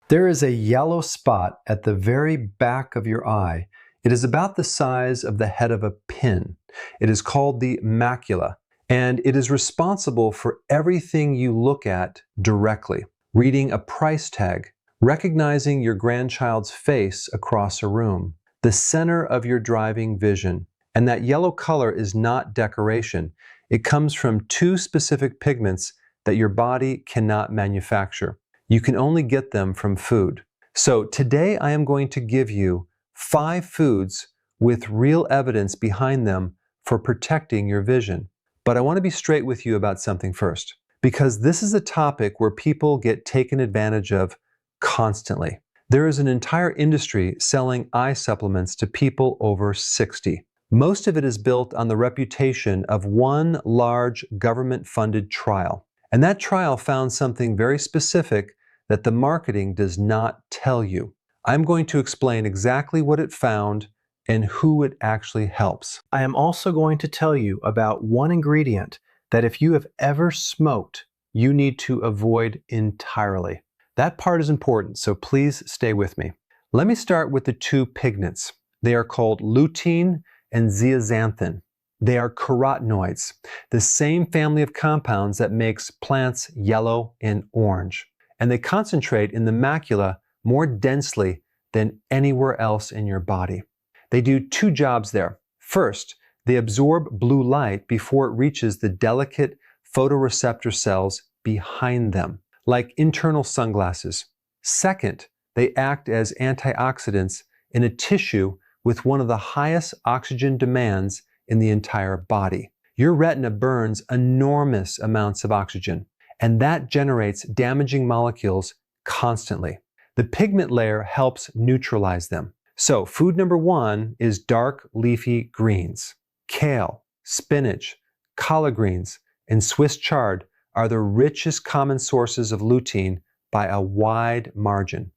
There is a yellow spot at the very back of your eye. It is about the size of the head of a pin. It is called the macula, and it is responsible for everything you look at directly. Reading a price tag, recognizing your grandchild's face across a room, the center of your driving vision. And that yellow color is not decoration. It comes from two specific pigments that your body cannot manufacture. You can only get them from food. So today I am going to give you 5 foods with real evidence behind them for protecting your vision. But I want to be straight with you about something first, because this is a topic where people get taken advantage of constantly. There is an entire industry selling eye supplements to people over 60. Most of it is built on the reputation of one large government-funded trial. And that trial found something very specific that the marketing does not tell you. I'm going to explain exactly what it found and who it actually helps. I am also going to tell you about one ingredient that if you have ever smoked, you need to avoid entirely. That part is important, so please stay with me. Let me start with the 2 pigments. They are called lutein and zeaxanthin. They are carotenoids, the same family of compounds that makes plants yellow and orange. And they concentrate in the macula more densely than anywhere else in your body. They do 2 jobs there. First, they absorb blue light before it reaches the delicate photoreceptor cells behind them, like internal sunglasses. Second, they act as antioxidants in a tissue with one of the highest oxygen demands in the entire body. Your retina burns enormous amounts of oxygen, and that generates damaging molecules constantly. The pigment layer helps neutralize them. So food number 1 is dark leafy greens. Kale, spinach, collard greens, and Swiss chard are the richest common sources of lutein by a wide margin.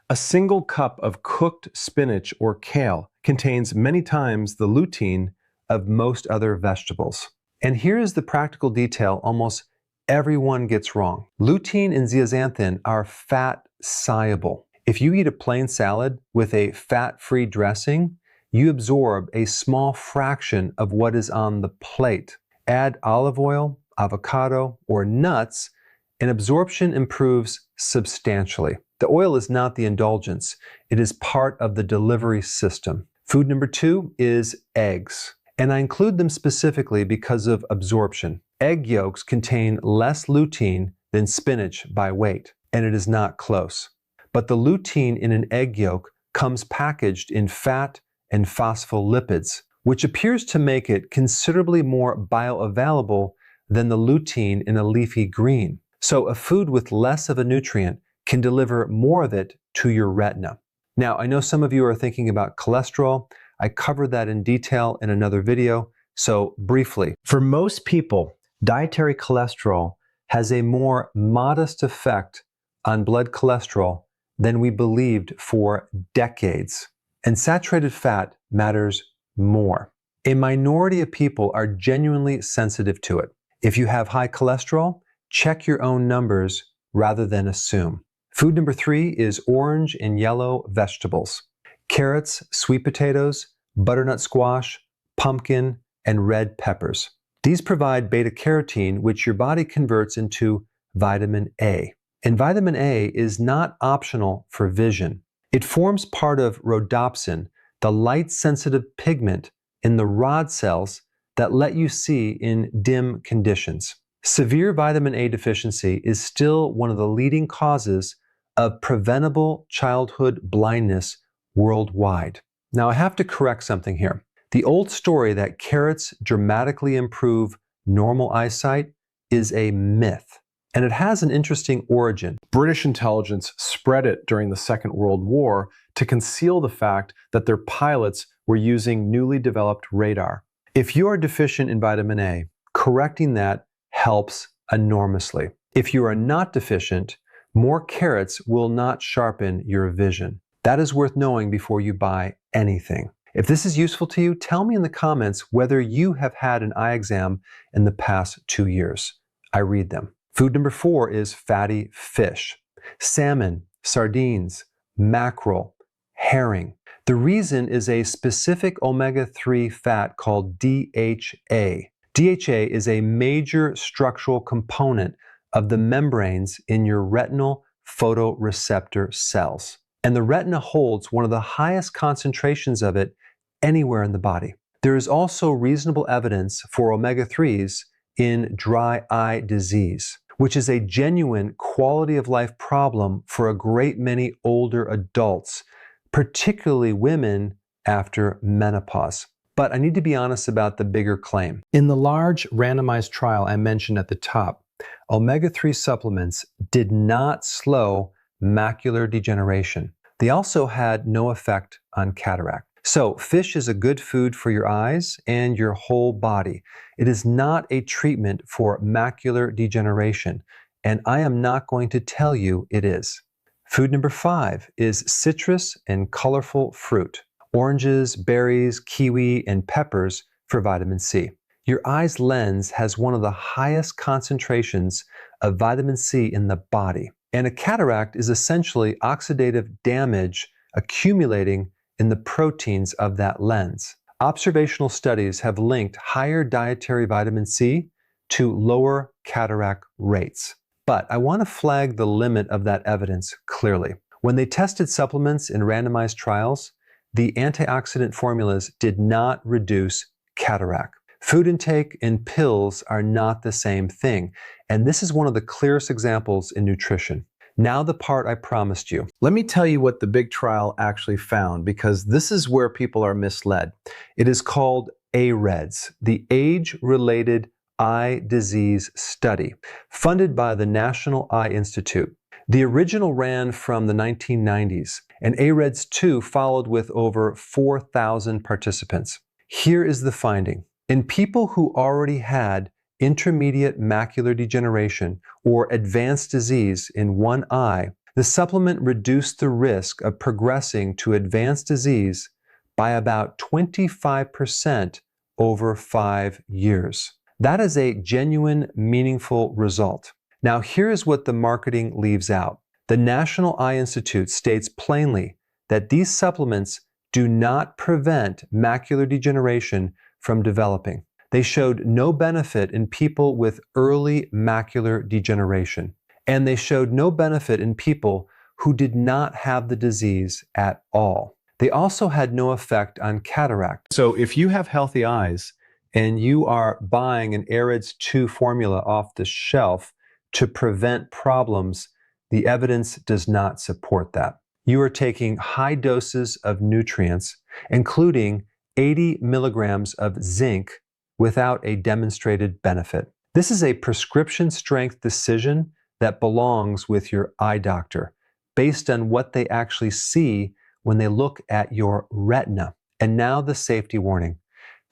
A single cup of cooked spinach or kale contains many times the lutein of most other vegetables. And here is the practical detail almost everyone gets wrong. Lutein and zeaxanthin are fat soluble. If you eat a plain salad with a fat-free dressing, you absorb a small fraction of what is on the plate. Add olive oil, avocado, or nuts, and absorption improves substantially. The oil is not the indulgence. It is part of the delivery system. Food number 2 is eggs. And I include them specifically because of absorption. Egg yolks contain less lutein than spinach by weight, and it is not close. But the lutein in an egg yolk comes packaged in fat and phospholipids, which appears to make it considerably more bioavailable than the lutein in a leafy green. So a food with less of a nutrient can deliver more of it to your retina. Now, I know some of you are thinking about cholesterol. I covered that in detail in another video, so briefly. For most people, dietary cholesterol has a more modest effect on blood cholesterol than we believed for decades. And saturated fat matters more. A minority of people are genuinely sensitive to it. If you have high cholesterol, check your own numbers rather than assume. Food number 3 is orange and yellow vegetables. Carrots, sweet potatoes, butternut squash, pumpkin, and red peppers. These provide beta-carotene, which your body converts into vitamin A. And vitamin A is not optional for vision. It forms part of rhodopsin, the light-sensitive pigment in the rod cells that let you see in dim conditions. Severe vitamin A deficiency is still one of the leading causes of preventable childhood blindness worldwide. Now, I have to correct something here. The old story that carrots dramatically improve normal eyesight is a myth. And it has an interesting origin. British intelligence spread it during the Second World War to conceal the fact that their pilots were using newly developed radar. If you are deficient in vitamin A, correcting that helps enormously. If you are not deficient, more carrots will not sharpen your vision. That is worth knowing before you buy anything. If this is useful to you, tell me in the comments whether you have had an eye exam in the past 2 years. I read them. Food number 4 is fatty fish. Salmon, sardines, mackerel, herring. The reason is a specific omega-3 fat called DHA. DHA is a major structural component of the membranes in your retinal photoreceptor cells. And the retina holds one of the highest concentrations of it anywhere in the body. There is also reasonable evidence for omega-3s in dry eye disease, which is a genuine quality of life problem for a great many older adults, particularly women after menopause. But I need to be honest about the bigger claim. In the large randomized trial I mentioned at the top, omega-3 supplements did not slow macular degeneration. They also had no effect on cataract. So fish is a good food for your eyes and your whole body. It is not a treatment for macular degeneration, and I am not going to tell you it is. Food number 5 is citrus and colorful fruit. Oranges, berries, kiwi, and peppers for vitamin C. Your eye's lens has one of the highest concentrations of vitamin C in the body, and a cataract is essentially oxidative damage accumulating in the proteins of that lens. Observational studies have linked higher dietary vitamin C to lower cataract rates. But I want to flag the limit of that evidence clearly. When they tested supplements in randomized trials, the antioxidant formulas did not reduce cataract. Food intake and pills are not the same thing, and this is one of the clearest examples in nutrition. Now the part I promised you. Let me tell you what the big trial actually found, because this is where people are misled. It is called AREDS, the Age-Related Eye Disease Study, funded by the National Eye Institute. The original ran from the 1990s, and AREDS 2 followed with over 4,000 participants. Here is the finding. In people who already had intermediate macular degeneration or advanced disease in one eye, the supplement reduced the risk of progressing to advanced disease by about 25% over 5 years. That is a genuine, meaningful result. Now, here is what the marketing leaves out. The National Eye Institute states plainly that these supplements do not prevent macular degeneration from developing. They showed no benefit in people with early macular degeneration, and they showed no benefit in people who did not have the disease at all. They also had no effect on cataract. So if you have healthy eyes and you are buying an AREDS 2 formula off the shelf to prevent problems, the evidence does not support that. You are taking high doses of nutrients, including 80 milligrams of zinc, without a demonstrated benefit. This is a prescription strength decision that belongs with your eye doctor, based on what they actually see when they look at your retina. And now the safety warning.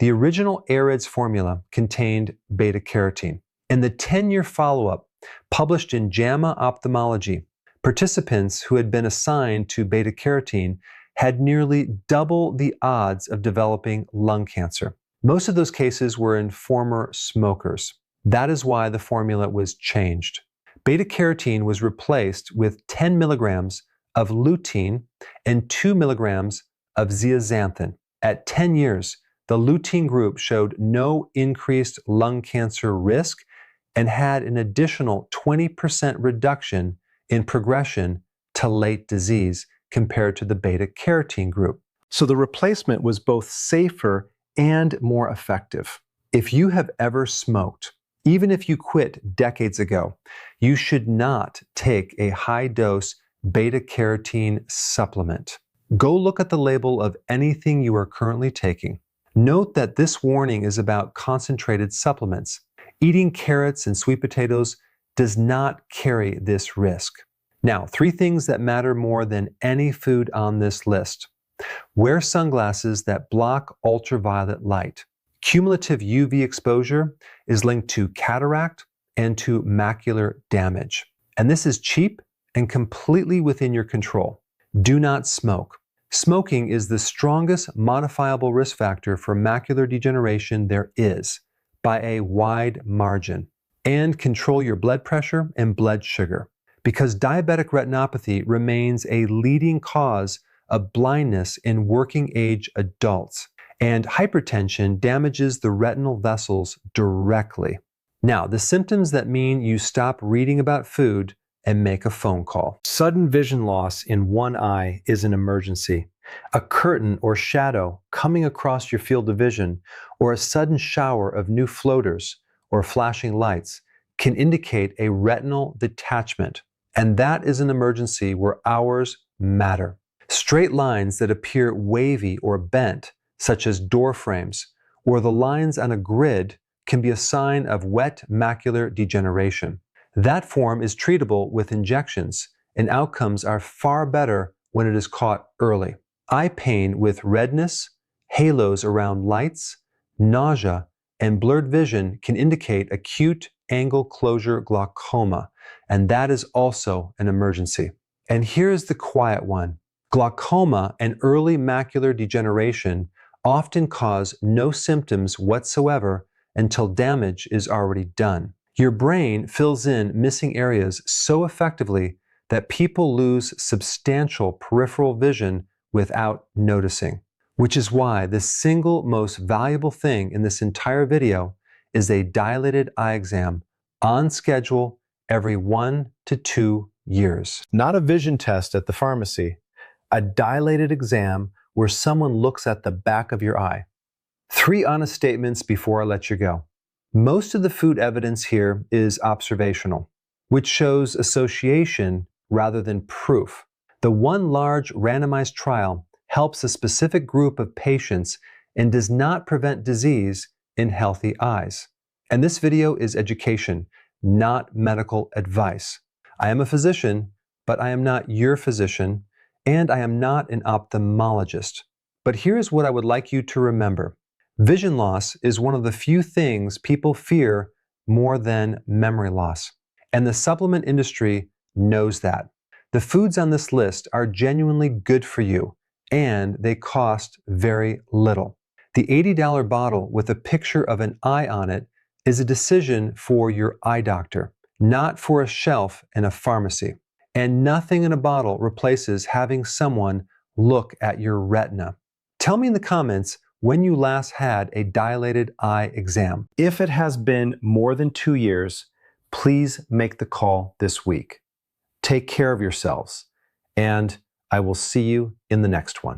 The original AREDS formula contained beta-carotene. In the 10-year follow-up published in JAMA Ophthalmology, participants who had been assigned to beta-carotene had nearly double the odds of developing lung cancer. Most of those cases were in former smokers. That is why the formula was changed. Beta-carotene was replaced with 10 milligrams of lutein and 2 milligrams of zeaxanthin. At 10 years, the lutein group showed no increased lung cancer risk and had an additional 20% reduction in progression to late disease compared to the beta-carotene group. So the replacement was both safer and more effective. If you have ever smoked, even if you quit decades ago, you should not take a high-dose beta-carotene supplement. Go look at the label of anything you are currently taking. Note that this warning is about concentrated supplements. Eating carrots and sweet potatoes does not carry this risk. Now, 3 things that matter more than any food on this list. Wear sunglasses that block ultraviolet light. Cumulative UV exposure is linked to cataract and to macular damage. And this is cheap and completely within your control. Do not smoke. Smoking is the strongest modifiable risk factor for macular degeneration there is, by a wide margin. And control your blood pressure and blood sugar. because diabetic retinopathy remains a leading cause of blindness in working age adults, and hypertension damages the retinal vessels directly. Now, the symptoms that mean you stop reading about food and make a phone call. Sudden vision loss in one eye is an emergency. A curtain or shadow coming across your field of vision, or a sudden shower of new floaters or flashing lights can indicate a retinal detachment, and that is an emergency where hours matter. Straight lines that appear wavy or bent, such as door frames, or the lines on a grid, can be a sign of wet macular degeneration. That form is treatable with injections, and outcomes are far better when it is caught early. Eye pain with redness, halos around lights, nausea, and blurred vision can indicate acute angle closure glaucoma, and that is also an emergency. And here's the quiet one. Glaucoma and early macular degeneration often cause no symptoms whatsoever until damage is already done. Your brain fills in missing areas so effectively that people lose substantial peripheral vision without noticing, which is why the single most valuable thing in this entire video is a dilated eye exam on schedule every 1 to 2 years. Not a vision test at the pharmacy, a dilated exam where someone looks at the back of your eye. 3 honest statements before I let you go. Most of the food evidence here is observational, which shows association rather than proof. The one large randomized trial helps a specific group of patients and does not prevent disease in healthy eyes. And this video is education, not medical advice. I am a physician, but I am not your physician, and I am not an ophthalmologist. But here's what I would like you to remember. Vision loss is one of the few things people fear more than memory loss. And the supplement industry knows that. The foods on this list are genuinely good for you, and they cost very little. The $80 bottle with a picture of an eye on it is a decision for your eye doctor, not for a shelf in a pharmacy. And nothing in a bottle replaces having someone look at your retina. Tell me in the comments when you last had a dilated eye exam. If it has been more than 2 years, please make the call this week. Take care of yourselves, and I will see you in the next one.